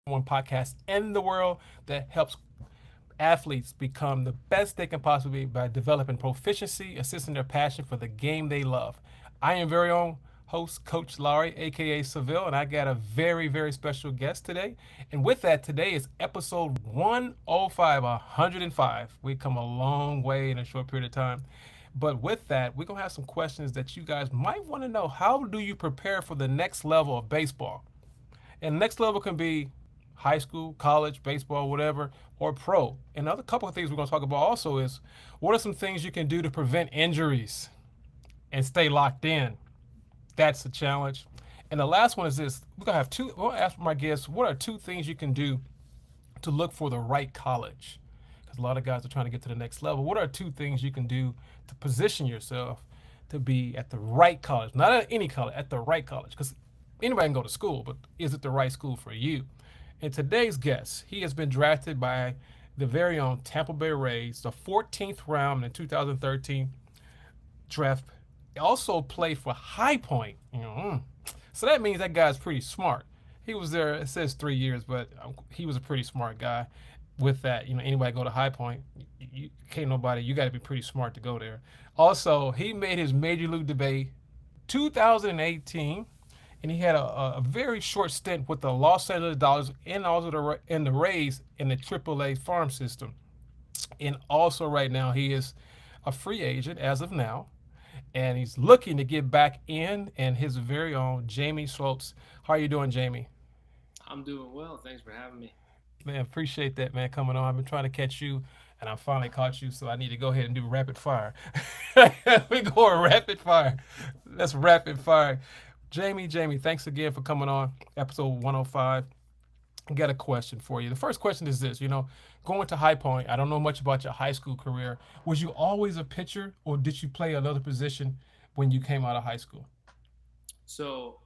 one podcast in the world that helps athletes become the best they can possibly be by developing proficiency, assisting their passion for the game they love. I am very own host, Coach Laurie, aka Seville, and I got a very, very special guest today. And with that, today is episode 105, 105. We come a long way in a short period of time. But with that, we're going to have some questions that you guys might want to know. How do you prepare for the next level of baseball? And next level can be high school, college, baseball, whatever, or pro. And another couple of things we're going to talk about also is what are some things you can do to prevent injuries and stay locked in? That's a challenge. And the last one is this. We're going to have two. We'll ask my guests, what are two things you can do to look for the right college? Because a lot of guys are trying to get to the next level. What are two things you can do to position yourself to be at the right college? Not at any college, at the right college. Because anybody can go to school, but is it the right school for you? And today's guest, he has been drafted by the very own Tampa Bay Rays, the 14th round in 2013 draft. He also played for High Point. So that means that guy's pretty smart. He was there, it says 3 years, but he was a pretty smart guy. With that, anybody go to High Point, you can't nobody, you got to be pretty smart to go there. Also, he made his major league debut 2018, and he had a very short stint with the Los Angeles Dodgers and also the Rays in the AAA farm system. And also, right now, he is a free agent as of now, and he's looking to get back in. And his very own Jamie Schultz. How are you doing, Jamie? I'm doing well. Thanks for having me. Man, appreciate that, man, coming on. I've been trying to catch you, and I finally caught you, so I need to go ahead and do rapid fire. We going rapid fire. That's rapid fire. Jamie, thanks again for coming on episode 105. I got a question for you. The first question is this, going to High Point, I don't know much about your high school career. Was you always a pitcher, or did you play another position when you came out of high school? So,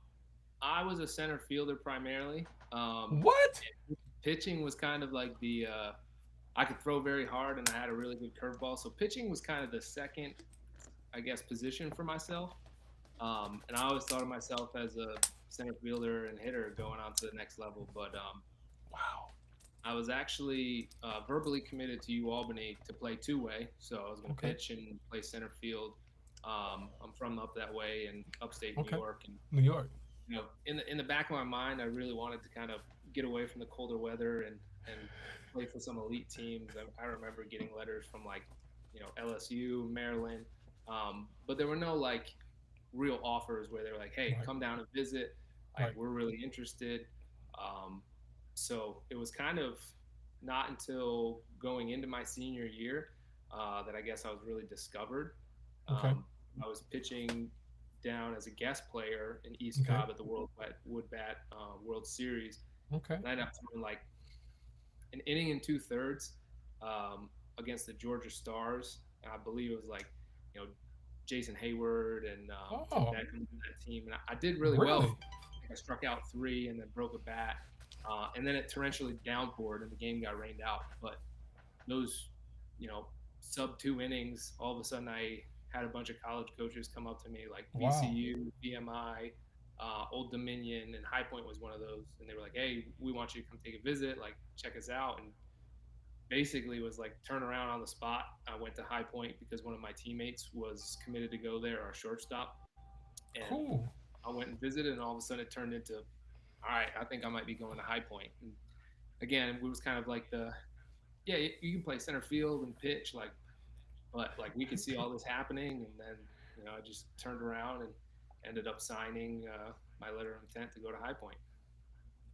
I was a center fielder primarily. What? Pitching was kind of like I could throw very hard and I had a really good curveball. So, pitching was kind of the second, I guess, position for myself. And I always thought of myself as a center fielder and hitter going on to the next level. But Wow. I was actually verbally committed to U Albany to play two-way. So, I was going to Okay. pitch and play center field. I'm from up that way in upstate New Okay. York, and New York. in the back of my mind, I really wanted to kind of get away from the colder weather and play for some elite teams. I remember getting letters from like, LSU, Maryland, but there were no like real offers where they were like, "Hey, Right. come down and visit. Like, Right. we're really interested." Um, so it was kind of not until going into my senior year that I guess I was really discovered. Okay. Um, I was pitching down as a guest player in East Okay. Cobb at the Wood Bat World Series, Okay. and I ended up throwing like an inning and two thirds against the Georgia Stars. And I believe it was like, you know, Jason Hayward and Tim Oh, Beckham in that team, and I did really well. really? I struck out three and then broke a bat, and then it torrentially downpoured and the game got rained out. But those, you know, sub two innings, all of a sudden I had a bunch of college coaches come up to me like Wow. VCU, BMI, Old Dominion, and High Point was one of those, and they were like, "Hey, we want you to come take a visit, like check us out." And basically was like turn around on the spot. I went to High Point because one of my teammates was committed to go there, our shortstop, and Cool. I went and visited, and all of a sudden it turned into, all right, I think I might be going to High Point. And again, it was kind of like yeah, you can play center field and pitch, like, but like we could see all this happening, and then I just turned around and ended up signing my letter of intent to go to High Point.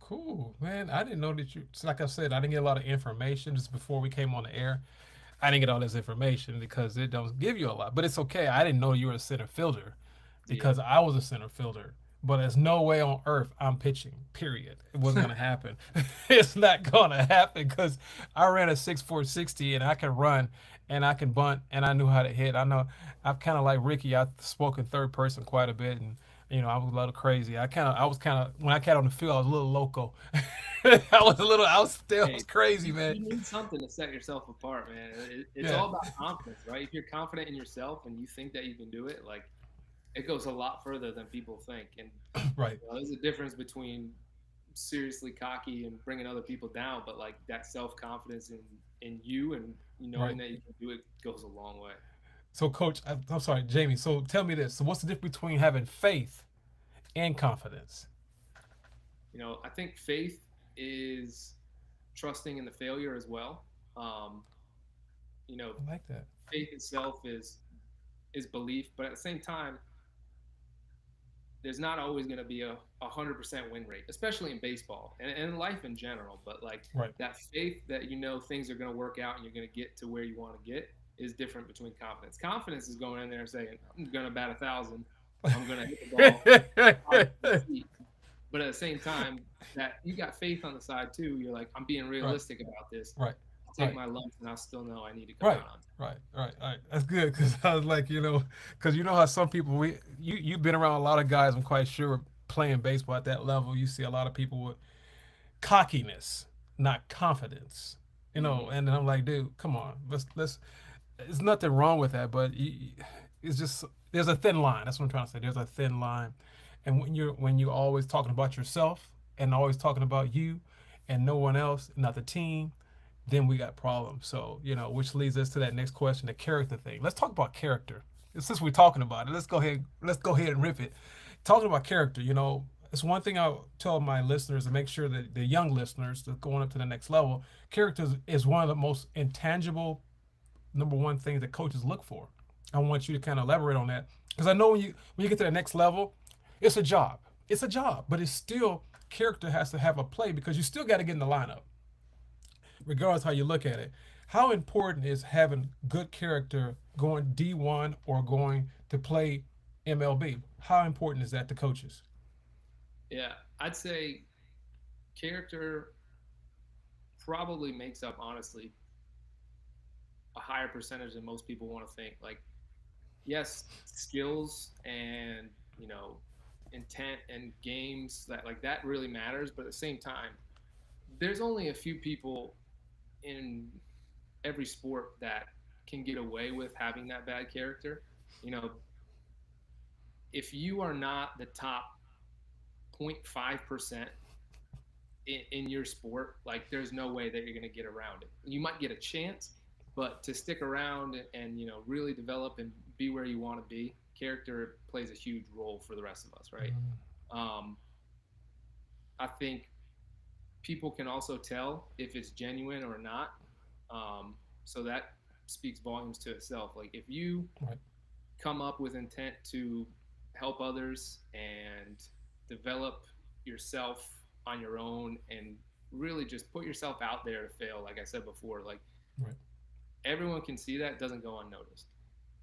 Cool, man. I didn't know that you. So like I said, I didn't get a lot of information just before we came on the air. I didn't get all this information because it don't give you a lot. But it's okay. I didn't know you were a center fielder Yeah, because I was a center fielder. But there's no way on earth I'm pitching. Period. It wasn't gonna happen. It's not gonna happen because I ran a 6'4" 60 and I can run and I can bunt and I knew how to hit. I know I'm kind of like Ricky. I spoke in third person quite a bit and I was a little crazy. I was kind of when I got on the field, I was a little loco. I was hey, crazy, you, man. you need something to set yourself apart, man. It's Yeah, all about confidence, right? If you're confident in yourself and you think that you can do it, like it goes a lot further than people think. And right. there's a difference between seriously cocky and bringing other people down, but like that self confidence in you and knowing Right. that you can do it goes a long way. So, Coach, I'm sorry, Jamie. So, tell me this. So, what's the difference between having faith and confidence? I think faith is trusting in the failure as well. Um, you know, I like that. faith itself is belief, but at the same time, there's not always going to be a 100% win rate, especially in baseball and in life in general. But like Right. that faith that things are going to work out and you're going to get to where you want to get is different between confidence. Confidence is going in there and saying, I'm going to bat 1,000. I'm going to hit the ball 5 feet. But at the same time, that you got faith on the side too. You're like, I'm being Right. realistic about this. Right. I'll take Right. my lumps and I still know I need to come Right. out on. Right. Right. Right. That's good because I was like, because you know how some people you've been around a lot of guys. I'm quite sure playing baseball at that level, you see a lot of people with cockiness, not confidence. Mm-hmm. And I'm like, dude, come on, let's. There's nothing wrong with that, but it's just there's a thin line. That's what I'm trying to say. There's a thin line, and when you're always talking about yourself and always talking about you and no one else, not the team, then we got problems. So which leads us to that next question, the character thing. Let's talk about character. Since we're talking about it, let's go ahead and rip it. Talking about character, it's one thing I'll tell my listeners to make sure that the young listeners that going up to the next level, character is one of the most intangible number one things that coaches look for. I want you to kind of elaborate on that because I know when you get to the next level, it's a job. It's a job, but it's still character has to have a play because you still got to get in the lineup, regardless how you look at it. How important is having good character going D1 or going to play MLB? How important is that to coaches? Yeah, I'd say character probably makes up honestly a higher percentage than most people want to think. Like, yes, skills and intent and games that really matters, but at the same time, there's only a few people in every sport that can get away with having that bad character. You know, if you are not the top 0.5% in your sport, like there's no way that you're going to get around it. You might get a chance, but to stick around and really develop and be where you want to be, character plays a huge role for the rest of us, right? Um, I think people can also tell if it's genuine or not. So that speaks volumes to itself. Like if you Right. come up with intent to help others and develop yourself on your own and really just put yourself out there to fail, like I said before, like Right. everyone can see that, doesn't go unnoticed,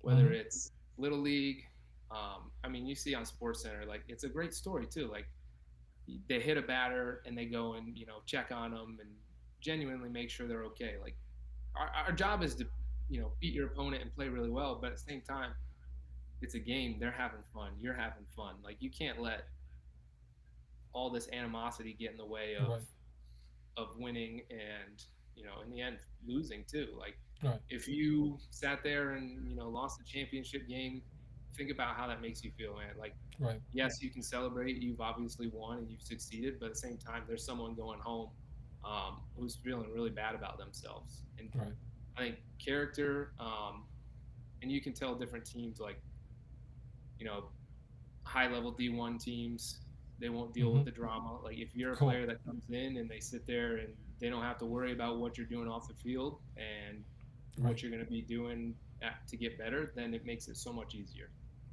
whether Mm-hmm. it's little league. I mean, you see on Sports Center, like it's a great story too. Like they hit a batter and they go and check on them and genuinely make sure they're okay. Like our job is to beat your opponent and play really well, but at the same time, it's a game. They're having fun. You're having fun. Like you can't let all this animosity get in the way Right. of winning and in the end losing too. Like Right. if you sat there and lost the championship game, think about how that makes you feel, man. Like Right. yes, you can celebrate, you've obviously won and you've succeeded, but at the same time there's someone going home who's feeling really bad about themselves. And Right. I think character, and you can tell different teams, like you know high level D1 teams, they won't deal Mm-hmm. with the drama. Like if you're a Cool. player that comes in and they sit there and they don't have to worry about what you're doing off the field and Right. what you're going to be doing to get better, then it makes it so much easier.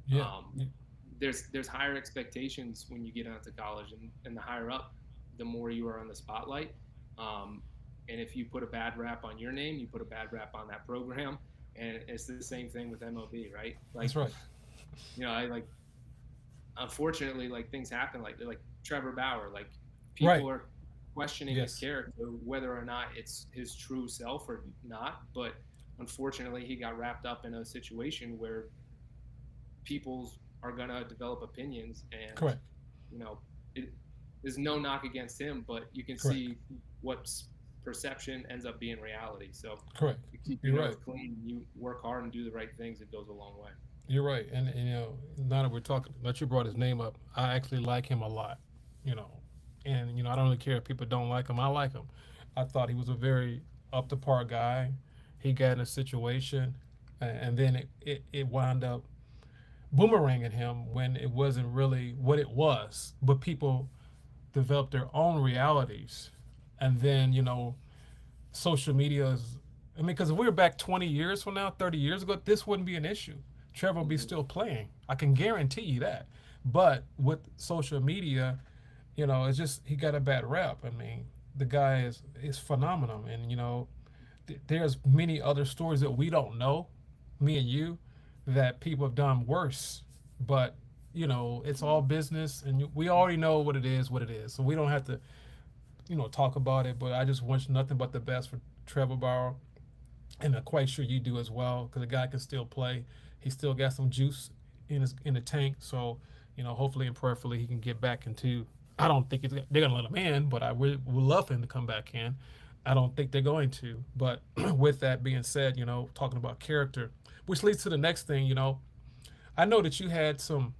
Yeah. Um, there's higher expectations when you get onto college, and the higher up, the more you are on the spotlight. Um, and if you put a bad rap on your name, you put a bad rap on that program, and it's the same thing with MLB, right? Like That's right. I like unfortunately, like things happen, like Trevor Bauer, like Right. people are questioning his Yes. character, whether or not it's his true self or not. But unfortunately, he got wrapped up in a situation where people are gonna develop opinions, and Correct. you know, it is no knock against him, but you can Correct. see what perception ends up being reality. So Correct. you keep your You're right. nose clean, you work hard and do the right things, it goes a long way. You're right. And now that we're talking, that you brought his name up, I actually like him a lot. You know, And I don't really care if people don't like him. I like him. I thought he was a very up to par guy. He got in a situation, and then it wound up boomeranging him when it wasn't really what it was. But people developed their own realities, and then social media is. I mean, because if we were back 20 years from now, 30 years ago, this wouldn't be an issue. Trevor would be Mhm. still playing. I can guarantee you that. But with social media, it's just he got a bad rep. I mean, the guy is phenomenal, and there's many other stories that we don't know, me and you, that people have done worse. But it's all business, and we already know what it is. So we don't have to talk about it. But I just wish nothing but the best for Trevor Bauer, and I'm quite sure you do as well, because the guy can still play. He still got some juice in the tank. So hopefully and prayerfully he can get back into. I don't think they're gonna let him in, but I would love for him to come back in. I don't think they're going to. But with that being said, talking about character, which leads to the next thing. I know that you had some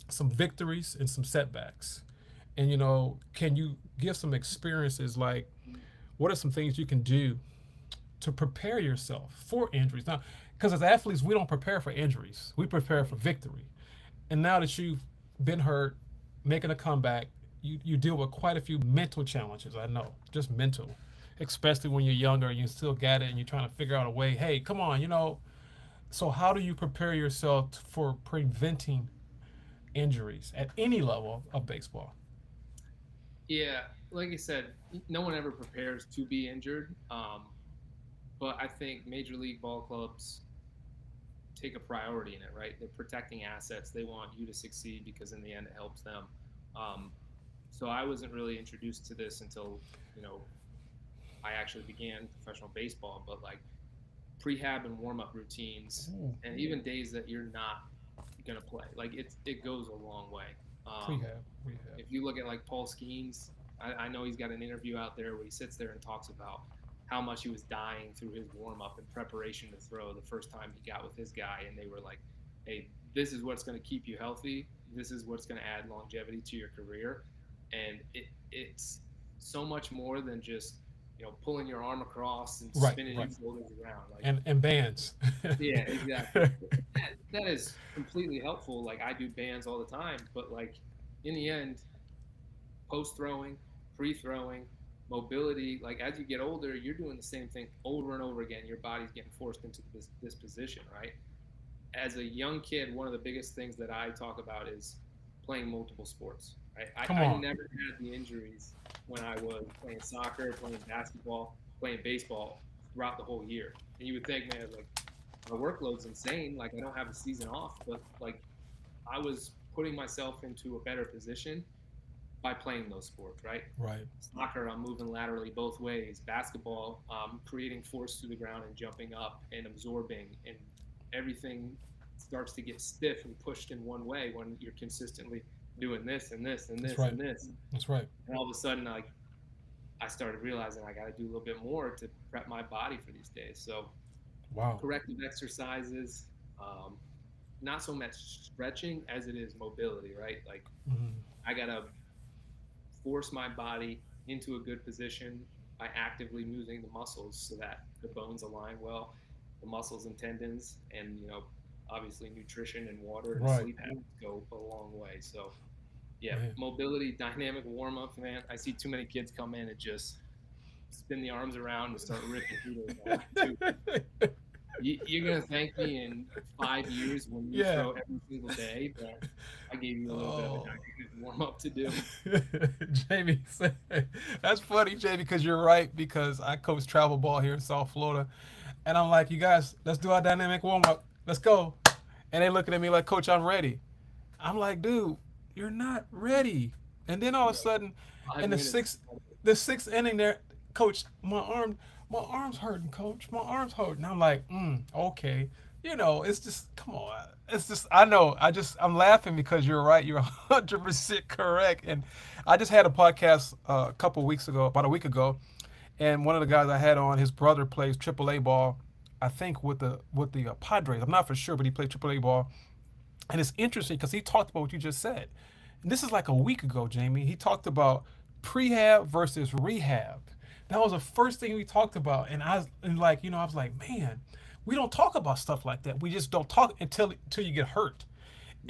victories and some setbacks, and can you give some experiences, like what are some things you can do to prepare yourself for injuries now? Because as athletes, we don't prepare for injuries, we prepare for victory. And now that you've been hurt, making a comeback, you deal with quite a few mental challenges. I know, just mental, especially when you're younger and you still got it and you're trying to figure out a way. Hey, come on, So how do you prepare yourself for preventing injuries at any level of baseball? Yeah, like I said, no one ever prepares to be injured. But I think Major League ball clubs take a priority in it, right? They're protecting assets. They want you to succeed because in the end it helps them. Um, so I wasn't really introduced to this until you know I actually began professional baseball. But like prehab and warm up routines, Ooh, and even days that you're not gonna play, like it goes a long way. prehab, rehab. If you look at like Paul Skeens, I know he's got an interview out there where he sits there and talks about how much he was dying through his warm up and preparation to throw the first time he got with his guy, and they were like, "Hey, this is what's going to keep you healthy. This is what's going to add longevity to your career," and it's so much more than just pulling your arm across and Right, spinning your right. shoulders around. Like, And bands. yeah, exactly. That is completely helpful. Like I do bands all the time, but like in the end, post throwing, pre throwing, mobility. Like as you get older, you're doing the same thing over and over again. Your body's getting forced into this position, right? As a young kid, one of the biggest things that I talk about is playing multiple sports. Right? Come I on. never had the injuries when I was playing soccer, playing basketball, playing baseball throughout the whole year. And you would think, man, like my workload's insane. Like I don't have a season off, but like I was putting myself into a better position by playing those sports, right? Right. Soccer, I'm moving laterally both ways. Basketball, creating force through the ground and jumping up and absorbing, and everything starts to get stiff and pushed in one way when you're consistently doing this and this and That's this right. and this. That's right. And all of a sudden, like I started realizing I got to do a little bit more to prep my body for these days. So Wow. corrective exercises, um, not so much stretching as it is mobility, right? Like Mhm. I gotta force my body into a good position by actively moving the muscles so that the bones align well, the muscles and tendons, and obviously nutrition and water and Right. sleep habits go a long way. So yeah, Man. mobility, dynamic warm ups, man. I see too many kids come in and just spin the arms around and start ripping through those. I'm like, dude, you're gonna thank me in 5 years when you Yeah. throw every single day, but I gave you a little bit of a Oh. dynamic warm up to do. Jamie said, that's funny, Jamie, because you're right. Because I coach travel ball here in South Florida, and I'm like, you guys, let's do our dynamic warm up. Let's go. And they looking at me like, Coach, I'm ready. I'm like, dude, you're not ready. And then all of a sudden, five in the minutes. sixth, the sixth inning, there, Coach, my arm's hurting, Coach. My arm's hurting. I'm like, okay. It's just, come on. It's just, I know. I'm laughing because you're right. You're 100% correct. And I just had a podcast a couple weeks ago, about a week ago, and one of the guys I had on, his brother plays AAA ball. I think with the Padres. I'm not for sure, but he played AAA ball, and it's interesting because he talked about what you just said. And this is like a week ago, Jamie. He talked about prehab versus rehab. That was the first thing we talked about, and I was like, man, we don't talk about stuff like that. We just don't talk until you get hurt.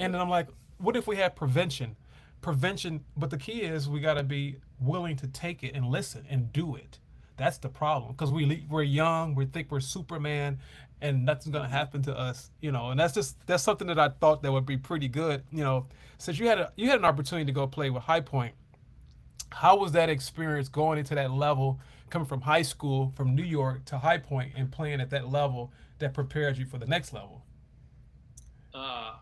And Yep. then I'm like, what if we had prevention? Prevention, but the key is we got to be willing to take it and listen and do it. That's the problem because we're young, we think we're Superman, and nothing's gonna Mhm. happen to us, you know. And that's something that I thought that would be pretty good, you know. Since you had an opportunity to go play with High Point, how was that experience going into that level, coming from high school, from New York to High Point, and playing at that level that prepares you for the next level? Uh,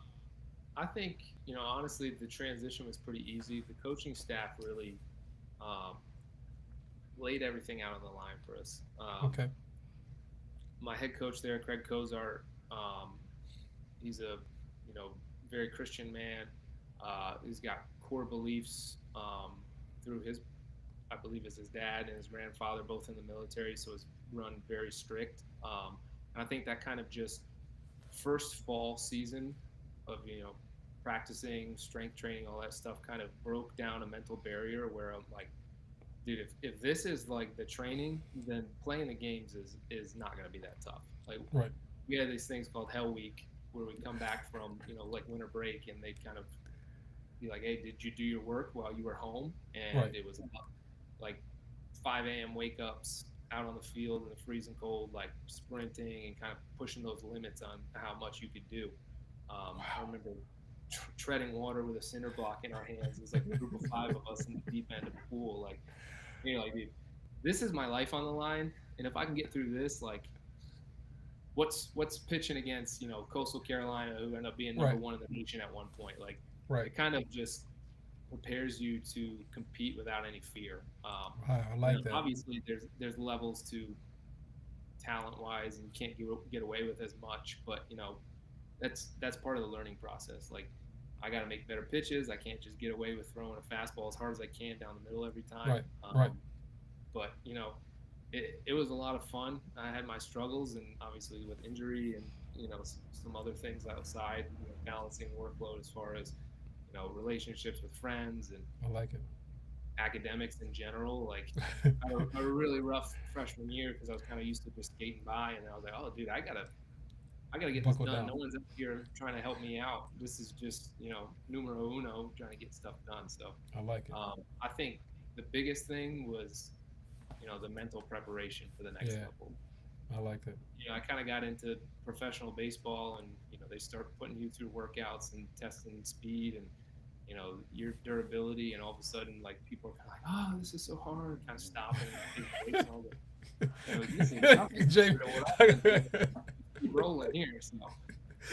I think, honestly, the transition was pretty easy. The coaching staff really um, laid everything out on the line for us. Okay. My head coach there, Craig Kozart, um, he's a very Christian man. He's got core beliefs through his, I believe, is his dad and his grandfather both in the military, so it's run very strict. And I think that kind of just first fall season of practicing strength training, all that stuff, kind of broke down a mental barrier where I'm like, dude, if this is like the training, then playing the games is not going to be that tough. Like Right. we had these things called Hell Week where we come back from like winter break and they'd kind of be like, hey, did you do your work while you were home? Right. And it was like 5 a.m. wake ups out on the field in the freezing cold, like sprinting and kind of pushing those limits on how much you could do. I Wow. remember treading water with a cinder block in our hands. It was like a group of five of us in the deep end of the pool. Like, like, dude, this is my life on the line. And if I can get through this, like, what's pitching against Coastal Carolina, who ended up being number Right. one in the nation at one point. Like Right. it kind of just prepares you to compete without any fear. Wow. I like that. Obviously, there's levels to talent wise, and you can't get away with as much, but that's part of the learning process. Like I got to make better pitches. I can't just get away with throwing a fastball as hard as I can down the middle every time. Right. Right. But it was a lot of fun. I had my struggles, and obviously with injury and some other things outside, balancing workload as far as relationships with friends and I like it. academics in general. Like I had a really rough freshman year because I was kind of used to just skating by, and I was like, oh, dude, I gotta get this Buckle done. down. No one's up here trying to help me out. This is just numero uno, trying to get stuff done. So I like it. I think the biggest thing was the mental preparation for the next Yeah. level. I like it. I kind of got into professional baseball, and they start putting you through workouts and testing speed and your durability, and all of a sudden, like people are kind of like, oh, this is so hard, kind of stopping and taking breaks and all that. This is nothing Jamie, compared to what I've been through. Keep rolling here, so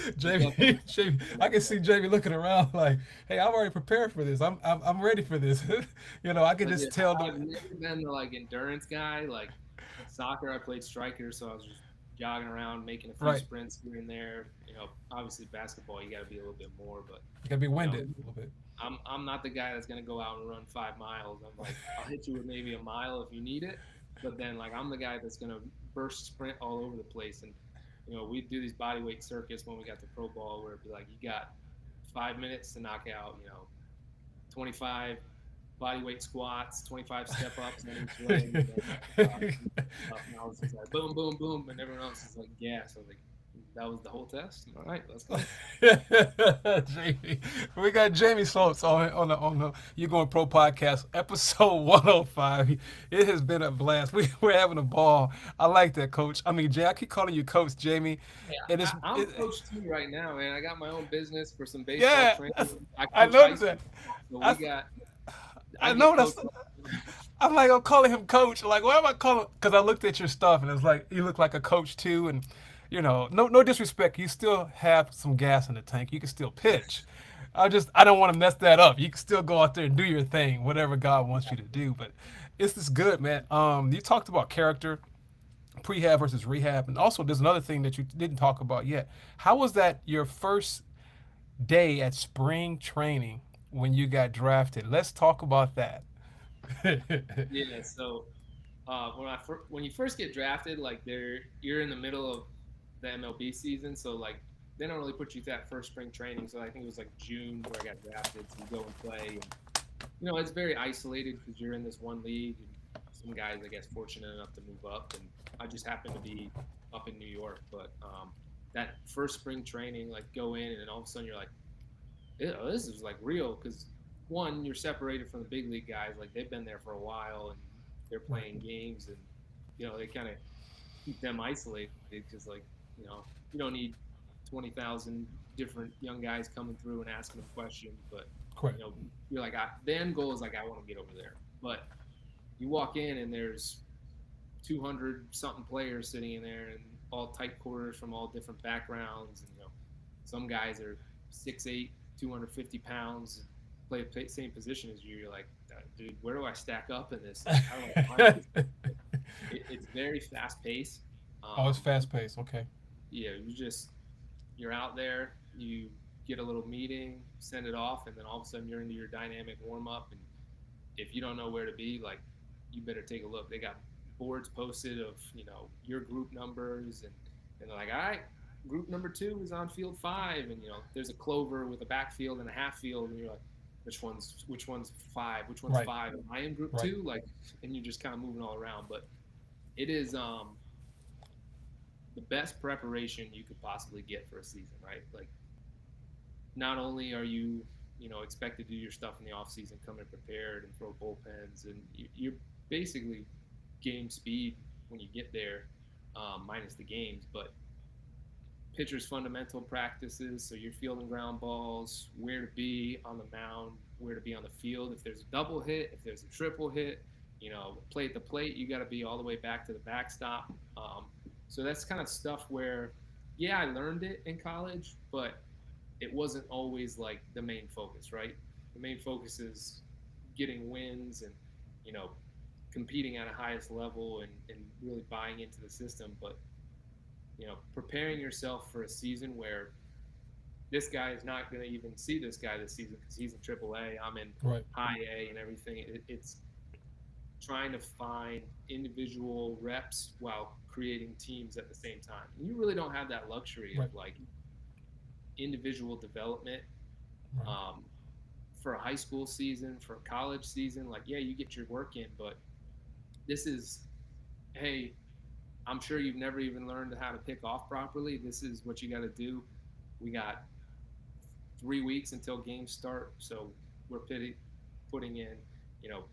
it's Jamie, definitely Jamie, the I next can see level. Jamie looking around like, "Hey, I'm already prepared for this. I'm ready for this." You know, I can But yeah, just tell I've the never been the like endurance guy. Like in soccer, I played striker, so I was just jogging around, making a few right. sprints here and there. Obviously basketball, you got to be a little bit more, but You gotta be you know, winded a little bit. I'm not the guy that's gonna go out and run 5 miles. I'm like, I'll hit you with maybe a mile if you need it, but then like I'm the guy that's gonna burst sprint all over the place. And we do these body weight circuits when we got the pro ball, where it'd be like you got 5 minutes to knock out 25 body weight squats, 25 step ups on each leg, and then and I was just like boom, boom, boom, and everyone else is like gas. I was like, that was the whole test. All right, let's go. Jamie, we got Jamie Schultz on the You Going Pro podcast, episode 105. It has been a blast. We're having a ball. I like that, Coach. I mean, Jay, I keep calling you Coach Jamie, Yeah, and I'm coach too right now, man. I got my own business for some baseball yeah, training. I I coach high noticed school, that. so I, I I get know that's. coached. I'm like, I'm calling him Coach. Like, why am I calling? Because I looked at your stuff, and it's like you look like a coach too, and no disrespect. You still have some gas in the tank. You can still pitch. I don't want to mess that up. You can still go out there and do your thing, whatever God wants you to do. But it's just good, man. You talked about character, prehab versus rehab, and also there's another thing that you didn't talk about yet. How was that your first day at spring training when you got drafted? Let's talk about that. Yeah, so when you first get drafted, like you're in the middle of the MLB season, so like they don't really put you through that first spring training. So I think it was like June where I got drafted, so you go and play, and it's very isolated because you're in this one league, and some guys, I guess, fortunate enough to move up, and I just happened to be up in New York. But that first spring training, like go in, and then all of a sudden you're like, this is like real because one, you're separated from the big league guys, like they've been there for a while and they're Right. playing games, and they kind of keep them isolated because like you don't need 20,000 different young guys coming through and asking them questions, but Correct. you're like the end goal is like I want to get over there, but you walk in and there's 200 something players sitting in there and all tight quarters from all different backgrounds, and some guys are 6'8", 250 pounds, play the same position as you. You're like, dude, where do I stack up in this? Like, how do I find this? It's very fast paced. Oh, it's um, fast paced. Okay. you're out there, you get a little meeting, send it off, and then all of a sudden you're into your dynamic warm up. And if you don't know where to be, like, you better take a look. They got boards posted of your group numbers, and they're like, all right, group number 2 is on field 5, and there's a clover with a backfield and a half field, and you're like, which one's 5, which one's Right. 5? Am I in group Right. 2? Like, and you're just kind of moving all around. But it is the best preparation you could possibly get for a season, right? Like, not only are you expected to do your stuff in the off season, come in prepared and throw bullpens, and you're basically game speed when you get there, minus the games. But pitchers fundamental practices, so you're fielding ground balls, where to be on the mound, where to be on the field, if there's a double hit, if there's a triple hit, play at the plate, you got to be all the way back to the backstop. So that's kind of stuff where, yeah, I learned it in college, but it wasn't always like the main focus, right? The main focus is getting wins and you know competing at a highest level, and really buying into the system. But preparing yourself for a season where this guy is not going to even see this guy this season because he's in AAA, I'm in Right. high A and everything. It's trying to find individual reps while creating teams at the same time. And you really don't have that luxury Right. of like individual development, Right. um, for a high school season, for a college season. Like, yeah, you get your work in, but this is, hey, I'm sure you've never even learned how to pick off properly. This is what you got to do. We got 3 weeks until games start, so we're putting in, you know,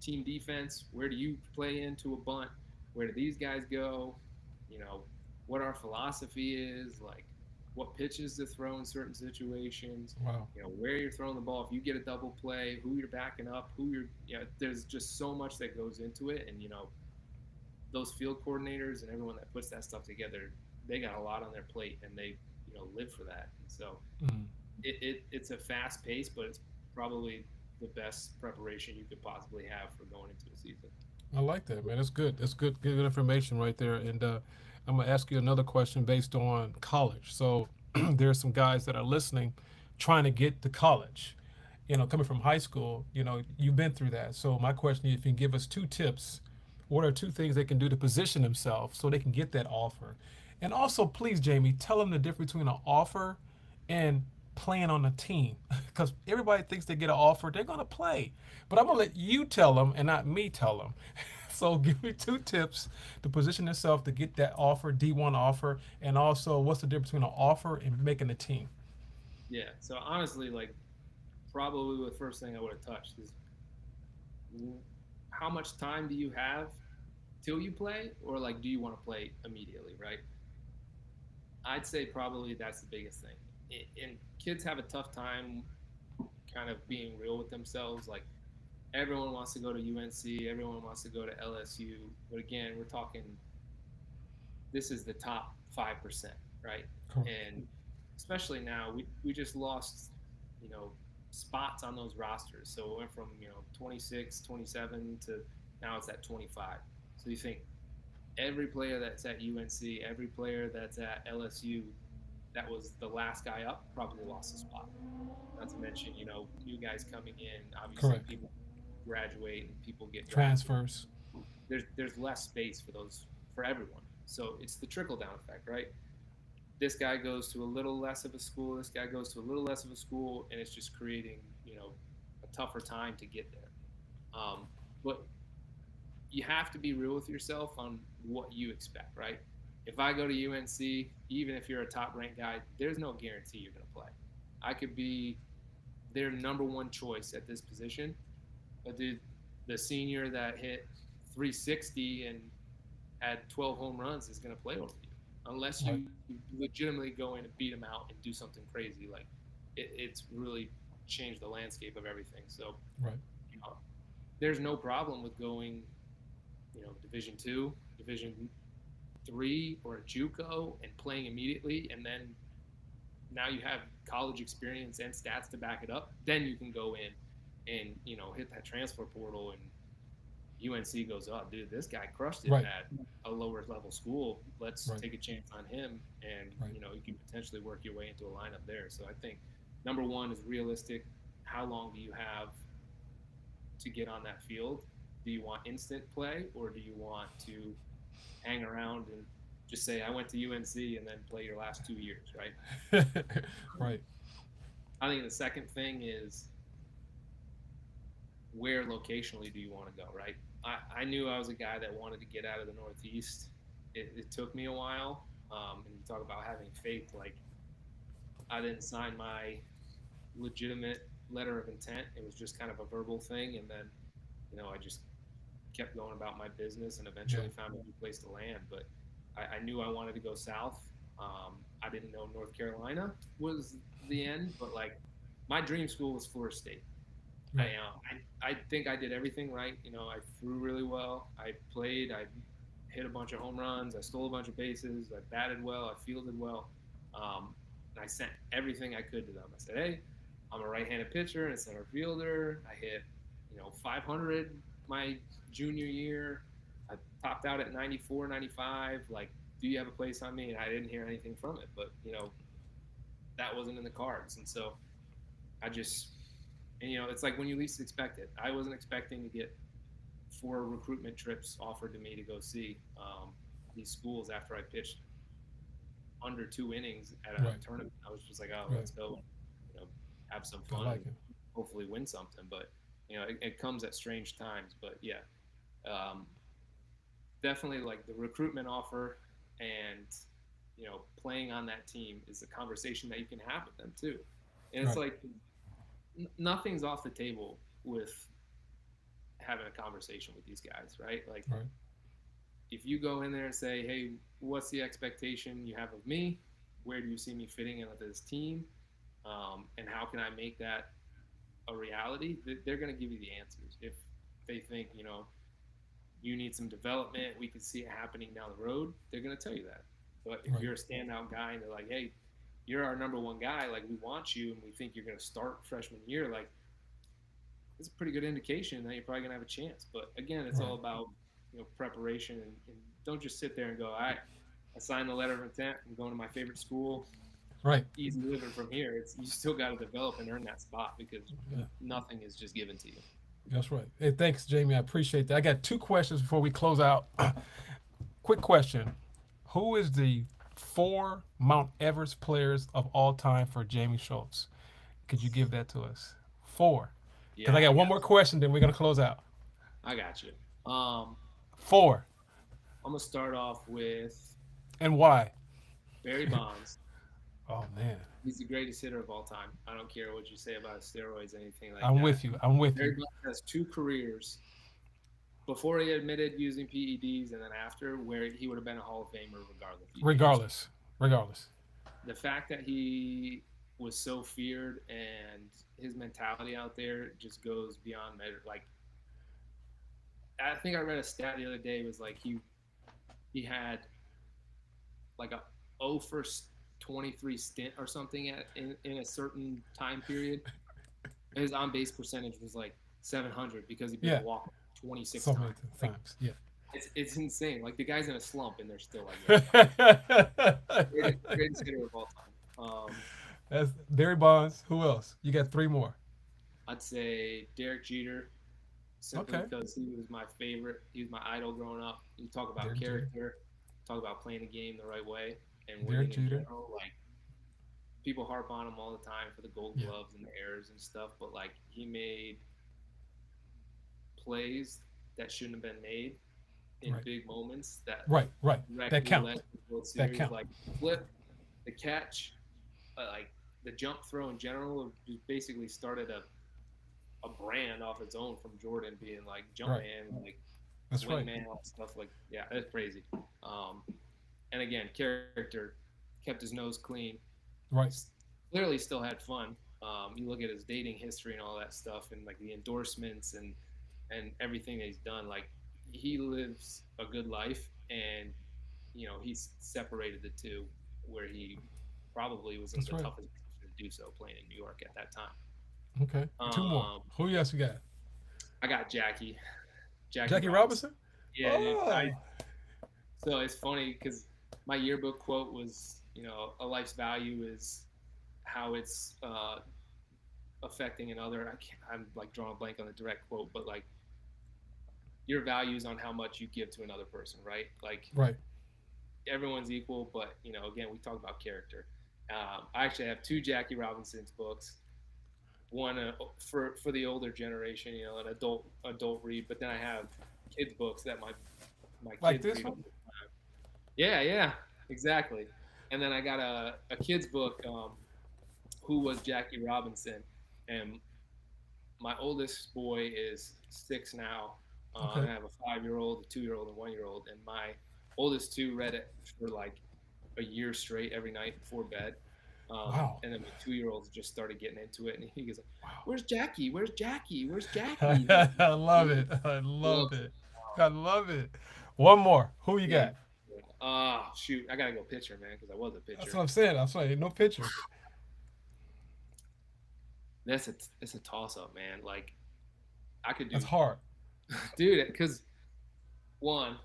team defense. Where do you play into a bunt? Where do these guys go? You know, what our philosophy is, like what pitches to throw in certain situations. Wow. Where you're throwing the ball. If you get a double play, who you're backing up, who you're. There's just so much that goes into it, and those field coordinators and everyone that puts that stuff together, they got a lot on their plate, and they live for that. And so Mm. it's a fast pace, but it's probably the best preparation you could possibly have for going into a season. I like that, man. That's good. That's good. Good information right there. And I'm gonna ask you another question based on college. So there's some guys that are listening, trying to get to college. Coming from high school, you've been through that. So my question is, if you can give us 2 tips, what are 2 things they can do to position themselves so they can get that offer? And also, please, Jamie, tell them the difference between an offer and playing on a team. Because everybody thinks they get an offer, they're going to play. But I'm going to let you tell them and not me tell them. So give me 2 tips to position yourself to get that offer, D1 offer, and also what's the difference between an offer and making a team? Yeah. So honestly, like, probably the first thing I would have touched is how much time do you have till you play, or like, do you want to play immediately, right? I'd say probably that's the biggest thing. And kids have a tough time kind of being real with themselves. Like, everyone wants to go to UNC, everyone wants to go to LSU, but again, we're talking, this is the top 5%, right? Correct. And especially now, we just lost, you know, spots on those rosters. So it went from, 26, 27 to now it's at 25. So you think every player that's at UNC, every player that's at LSU, that was the last guy up, probably lost a spot. Not to mention, new guys coming in. Obviously, Correct. people graduate and people get drafted. Transfers. There's less space for those, for everyone. So it's the trickle down effect, right? This guy goes to a little less of a school. This guy goes to a little less of a school, and it's just creating, a a tougher time to get there. But you have to be real with yourself on what you expect, right? If I go to UNC, even if you're a top ranked guy, there's no guarantee you're going to play. I could be their number one choice at this position, but the senior that hit 360 and had 12 home runs is going to play over you unless Right. you legitimately go in and beat them out and do something crazy. Like it's really changed the landscape of everything. So Right. you know, there's no problem with going, Division 2, Division 3, or a JUCO and playing immediately, and then now you have college experience and stats to back it up. Then you can go in and hit that transfer portal, and UNC goes, oh, dude, this guy crushed it Right. at a lower level school. Let's Right. take a chance on him, and Right. you can potentially work your way into a lineup there. So I think number one is realistic. How long do you have to get on that field? Do you want instant play, or do you want to hang around and just say I went to UNC and then play your last 2 years, right? Right. I think the second thing is where locationally do you want to go, right? I knew I was a guy that wanted to get out of the Northeast. It took me a while. And you talk about having faith. Like, I didn't sign my legitimate letter of intent. It was just kind of a verbal thing. And then, I just kept going about my business and Yeah. eventually found a new place to land. But I knew I wanted to go south. I didn't know North Carolina was the end, but like my dream school was Florida State. Right. I think I did everything right. I threw really well. I played. I hit a bunch of home runs. I stole a bunch of bases. I batted well. I fielded well. And I sent everything I could to them. I said, hey, I'm a right-handed pitcher and a center fielder. I hit, 500 my junior year. I topped out at 94, 95. Like, do you have a place on me? And I didn't hear anything from it. But, that wasn't in the cards. And so I just, and it's like when you least expect it. I wasn't expecting to get 4 recruitment trips offered to me to go see these schools after I pitched under 2 innings at a Right. tournament. I was just like, oh, Right. let's go, you know, have some I fun like and it. hopefully win something. But it comes at strange times. But yeah, um, definitely like the recruitment offer and playing on that team is a conversation that you can have with them too. And it's Right. like nothing's off the table with having a conversation with these guys, right? Like Right. if you go in there and say, "Hey, what's the expectation you have of me? Where do you see me fitting in with this team? And how can I make that a reality?" They're going to give you the answers. If they think you need some development, we can see it happening down the road, they're going to tell you that. But if Right. you're a standout guy and they're like, "Hey, you're our number one guy. Like we want you, and we think you're going to start freshman year," like it's a pretty good indication that you're probably gonna have a chance. But again, it's Right. all about preparation and don't just sit there and go, all right, I signed the letter of intent. I'm going to my favorite school. Right. Easy living from here. It's you still got to develop and earn that spot because Yeah. nothing is just given to you. That's right. Hey, thanks, Jamie. I appreciate that. I got two questions before we close out. Quick question: who is the four Mount Everest players of all time for Jamie Schultz? Could you give that to us? Four. Because Yeah, I got one more question, then we're gonna close out. I got you. Um, Four. I'm gonna start off with And why? Barry Bonds. Oh man, He's the greatest hitter of all time. I don't care what you say about steroids, anything like I'm that. with you. I'm with Barry you. Bonds has 2 careers before he admitted using PEDs and then after, where he would have been a Hall of Famer regardless if he did use them. Regardless. Regardless. The fact that he was so feared and his mentality out there just goes beyond measure. Like I think I read a stat the other day was like he had like a 0 for 23 stint or something in a certain time period. His on base percentage was like 700 because he Yeah. didn't walk 26 So many times. Like times. Yeah. it's insane. Like the guy's in a slump and they're still like, yeah, greatest hitter of all time. That's Barry Bonds. Who else? You got three more. I'd say Derek Jeter, simply Okay. because he was my favorite. He was my idol growing up. You talk about Derek Jeter. character, talk about playing the game the right way and Derek winning in Jeter. general. Like people harp on him all the time for the Gold Yeah. Gloves and the errors and stuff, but like he made plays that shouldn't have been made in Right. big moments that Right. Right. That directly led count. to the World That Series, count. like the flip, the catch, like the jump throw in general, just basically started a brand off its own from Jordan being like jump Right. man, like That's right. wingman, all that stuff. Like, yeah, that's crazy. Um, and again, character kept his nose clean, Right. clearly still had fun. You look at his dating history and all that stuff, and like the endorsements and everything that he's done. Like he lives a good life, and he's separated the two, where he probably was in That's the right. toughest position to do so, playing in New York at that time. Okay. Two more. Um, Who else you got? I got Jackie Jackie Robinson. Robinson. Yeah, dude. Oh. So it's funny because my yearbook quote was, a life's value is how it's affecting another. I'm like drawing a blank on the direct quote, but like your value is on how much you give to another person, right? Like Right. everyone's equal, but again, we talk about character. I actually have two Jackie Robinson's books. One for the older generation, an adult read, but then I have kids books that my Like kids this read all one. the time. Yeah, yeah, exactly. And then I got a kids book, Who Was Jackie Robinson, and my oldest boy is 6 now. Okay. I have a 5-year old, a 2-year old, and 1-year old, and my oldest two read it for like a year straight every night before bed. Wow. And then my 2-year old just started getting into it, and he goes, Wow. "Where's Jackie? Where's Jackie? Where's Jackie?" Like, I love he it. I love loves it. it. I love it. One more. Who you Yeah. got? Shoot, I gotta go pitcher, man, because I was a That's pitcher. what I'm saying. I'm sorry. No picture. It's a toss up, man. Like I could That's do, hard. dude, because one,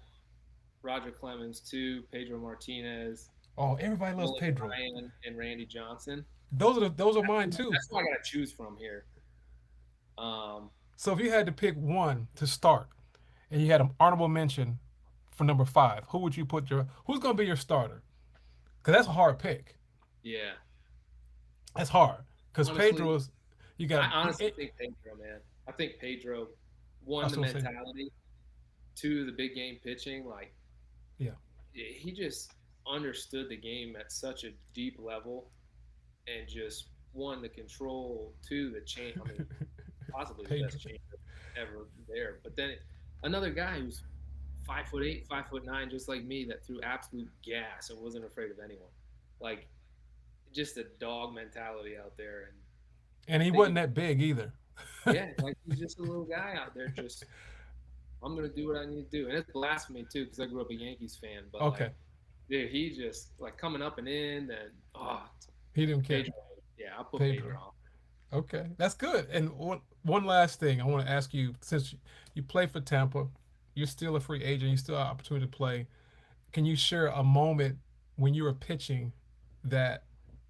Roger Clemens, two, Pedro Martinez, Oh, everybody loves Nolan Pedro. Ryan, and Randy Johnson. Those are mine too. That's what I gotta choose from here. Um, So if you had to pick one to start, and you had an honorable mention for number five, who would you put your? Who's gonna be your starter? Because that's a hard pick. yeah, That's hard. Because honestly, Pedro's, you got. I honestly think Pedro, man. I think Pedro, one, That's the what I'm saying. mentality, two, the big game pitching. Like Yeah. he just understood the game at such a deep level, and just one, the control, two, the change. I mean, possibly the Pedro. best changer ever there. But then another guy who's 5'8", 5'9", just like me, that threw absolute gas and wasn't afraid of anyone. Like just a dog mentality out there. And And I he think, wasn't that big either. yeah, like he's just a little guy out there. Just I'm gonna do what I need to do, and it's blasphemy too because I grew up a Yankees fan. But like, Okay. dude, he just like coming up and in, and He didn't care. Pedro. Yeah, I'll put Pedro Pedro. on. Okay. That's good. And one last thing I want to ask you, since you play for Tampa, you're still a free agent, you still have opportunity to play. Can you share a moment when you were pitching that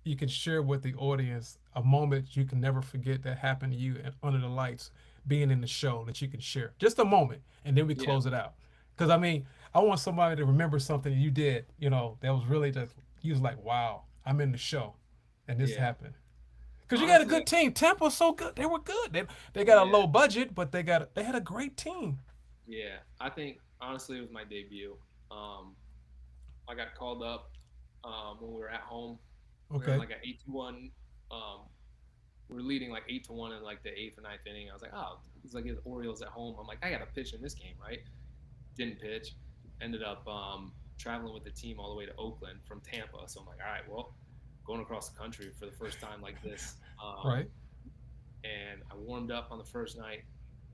you can share with the audience, a moment you can never forget that happened to you under the lights, being in the show that you can share? Just a moment, and then we Yeah, close it out. Because I mean, I want somebody to remember something you did, that was really just, you was like, wow, I'm in the show, and this yeah. happened. Because you got a Honestly, good team. Tampa was so good. They were good. They got a yeah, low budget, but they had a great team. yeah. I think honestly it was my debut. Um, I got called up when we were at home. We were in Okay. like an 8-1. Um, we were leading like 8-1 in like the eighth or ninth inning. I was like, oh, it's like the Orioles at home. I'm like, I got to pitch in this game, right? Didn't pitch. Ended up traveling with the team all the way to Oakland from Tampa. So I'm like, all right, well, going across the country for the first time like this. Right. And I warmed up on the first night,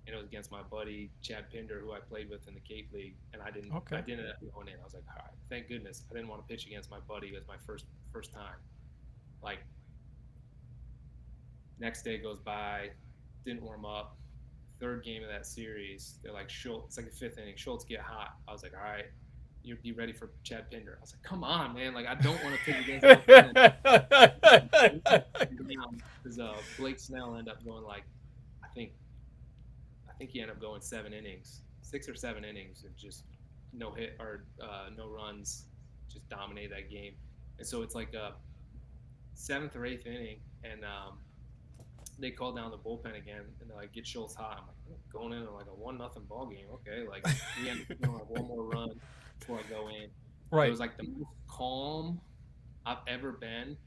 and it was against my buddy Chad Pinder, who I played with in the Cape League, and I Okay. didn't end up going in. I was like, all right, thank goodness I didn't want to pitch against my buddy. It was my first time. Like next day goes by, didn't warm up. Third game of that series, they're like Schultz. It's like the fifth inning. Schultz get hot. I was like, all right, you'll be ready for Chad Pinder. I was like, come on, man. Like I don't want to pitch against my friend. Because Blake Snell ended up going like, I think I think he ended up going 7 innings, 6 or 7 innings, and just no hit or no runs, just dominate that game. And so it's like seventh or eighth inning, and they called down the bullpen again, and they're like, get Schultz hot. I'm like, oh, going in like a 1-0 ball game. Okay, like we end up doing like one more run before I go in. It Right. was like the most calm I've ever been.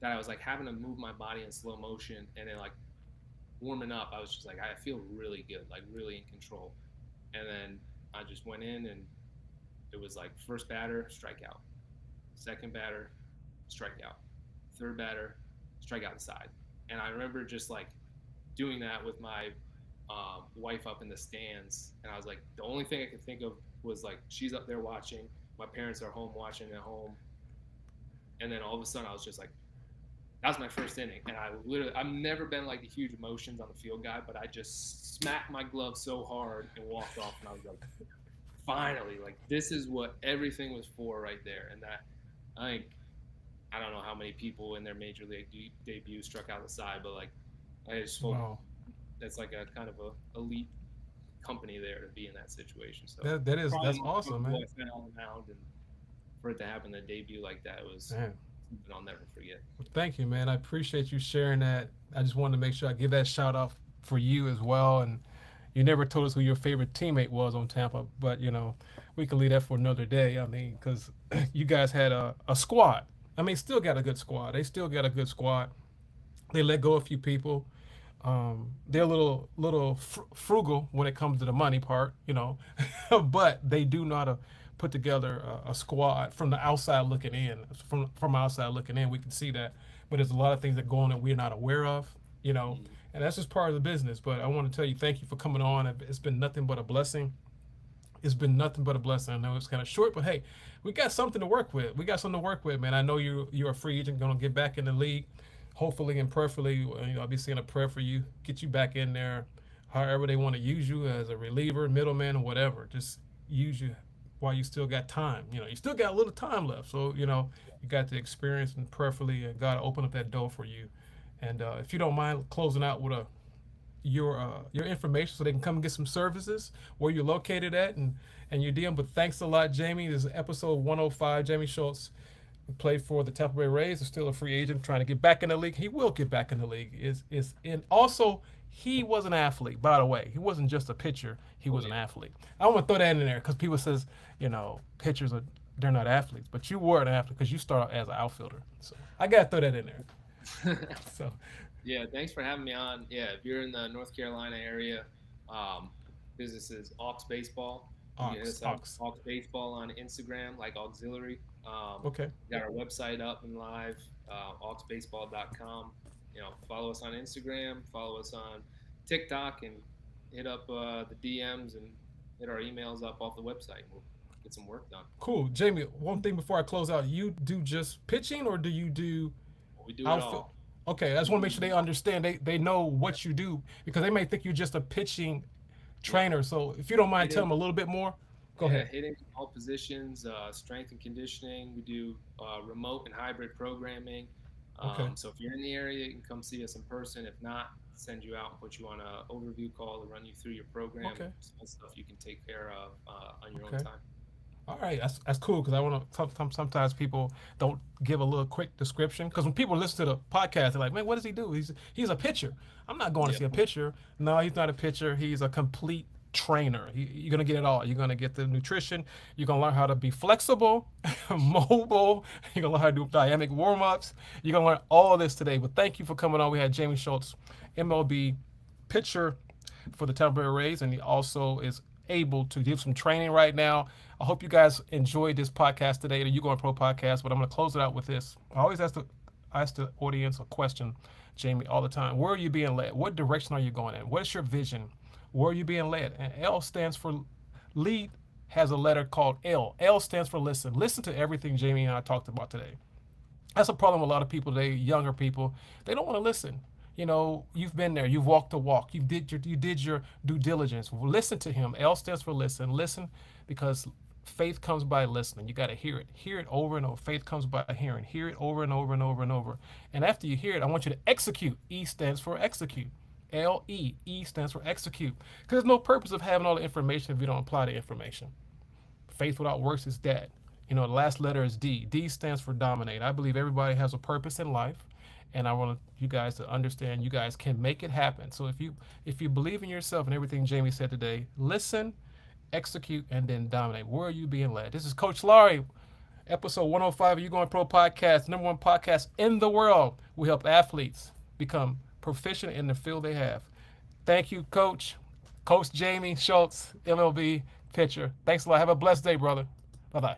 That I was like having to move my body in slow motion, and then like warming up, I was just like, I feel really good, like really in control. And then I just went in, and it was like first batter, strikeout, second batter, strikeout, third batter, strikeout inside. And I remember just like doing that with my wife up in the stands, and I was like, the only thing I could think of was like she's up there watching, my parents are home watching at home, and then all of a sudden I was just like, that was my first inning, and I've never been like the huge emotions on the field guy, but I just smacked my glove so hard and walked off, and I was like, finally, like this is what everything was for right there. And that, I think, I don't know how many people in their major league debut struck out the side, but like I just hope Wow. that's like a kind of a elite company there to be in that situation. So That's probably most awesome, comfortable man. I've been on the mound, and for it to happen the debut like that was Man. something I'll never forget. Well, thank you, man. I appreciate you sharing that. I just wanted to make sure I give that shout out for you as well. And you never told us who your favorite teammate was on Tampa, but we can leave that for another day. I mean, because you guys had a squad. I mean, still got a good squad. They still got a good squad. They let go of a few people. They're a little frugal when it comes to the money part, but they do know how to put together a squad from the outside looking in. From outside looking in, we can see that. But there's a lot of things that go on that we're not aware of, Mm. and that's just part of the business. But I want to tell you, thank you for coming on. It's been nothing but a blessing. It's been nothing but a blessing. I know it's kind of short, but hey, we got something to work with. We got something to work with, man. I know you're a free agent, gonna get back in the league, hopefully and prayerfully. I'll be saying a prayer for you, get you back in there, however they want to use you as a reliever, middleman, or whatever. Just use you while you still got time. You still got a little time left, so you got the experience and prayerfully, God open up that door for you. And if you don't mind closing out with your information so they can come and get some services, where you're located at, and your DM. But thanks a lot, Jamie. This is episode 105. Jamie Schultz played for the Tampa Bay Rays. Is still a free agent trying to get back in the league. He will get back in the league. Is and also he was an athlete, by the way. He wasn't just a pitcher. He Oh was an yeah. athlete. I want to throw that in there because people says pitchers are they're not athletes, but you were an athlete because you started as an outfielder. So I gotta throw that in there. So Yeah, thanks for having me on. Yeah, if you're in the North Carolina area, um, business is Aux Baseball. You can hit ox us up, ox. Aux Baseball on Instagram, like auxiliary. Okay. We got our website up and live, auxbaseball.com. Follow us on Instagram, follow us on TikTok, and hit up the DMs and hit our emails up off the website. We'll get some work done. Cool. Jamie, one thing before I close out, you do just pitching or do you do We do it outfield? all. Okay, I just want to make sure they understand they know what you do because they may think you're just a pitching Yeah, trainer. So if you don't mind telling hitting. them a little bit more, go Yeah, ahead. hitting all positions, strength and conditioning. We do remote and hybrid programming. Okay. So if you're in the area, you can come see us in person. If not, send you out and put you on a overview call to run you through your program and Okay. some stuff you can take care of on your own Okay. time. All right, that's cool because I want to. Sometimes people don't give a little quick description because when people listen to the podcast, they're like, "Man, what does he do? He's a pitcher." I'm not going to Yeah. see a pitcher. No, he's not a pitcher. He's a complete trainer. You're gonna get it all. You're gonna get the nutrition. You're gonna learn how to be flexible, mobile. You're gonna learn how to do dynamic warm ups. You're gonna learn all of this today. But thank you for coming on. We had Jamie Schultz, MLB pitcher for the Tampa Bay Rays, and he also is able to give some training right now. I hope you guys enjoyed this podcast today, the You Going Pro podcast. But I'm going to close it out with this. I always ask the audience a question, Jamie, all the time. Where are you being led? What direction are you going in? What is your vision? Where are you being led? And L stands for lead. Has a letter called L. L stands for listen. Listen to everything Jamie and I talked about today. That's a problem with a lot of people today, younger people. They don't want to listen. You've been there. You've walked the walk. You did your due diligence. Listen to him. L stands for listen. Listen, because faith comes by listening. You got to hear it. Hear it over and over. Faith comes by hearing. Hear it over and over and over and over. And after you hear it, I want you to execute. E stands for execute. L-E. E stands for execute. Because there's no purpose of having all the information if you don't apply the information. Faith without works is dead. You know, the last letter is D. D stands for dominate. I believe everybody has a purpose in life, and I want you guys to understand you guys can make it happen. So if you believe in yourself and everything Jamie said today, listen, execute, and then dominate. Where are you being led? This is Coach Laurie, episode 105 of You Going Pro podcast, number one podcast in the world. We help athletes become proficient in the field they have. Thank you, Coach. Coach Jamie Schultz, MLB pitcher. Thanks a lot. Have a blessed day, brother. Bye bye.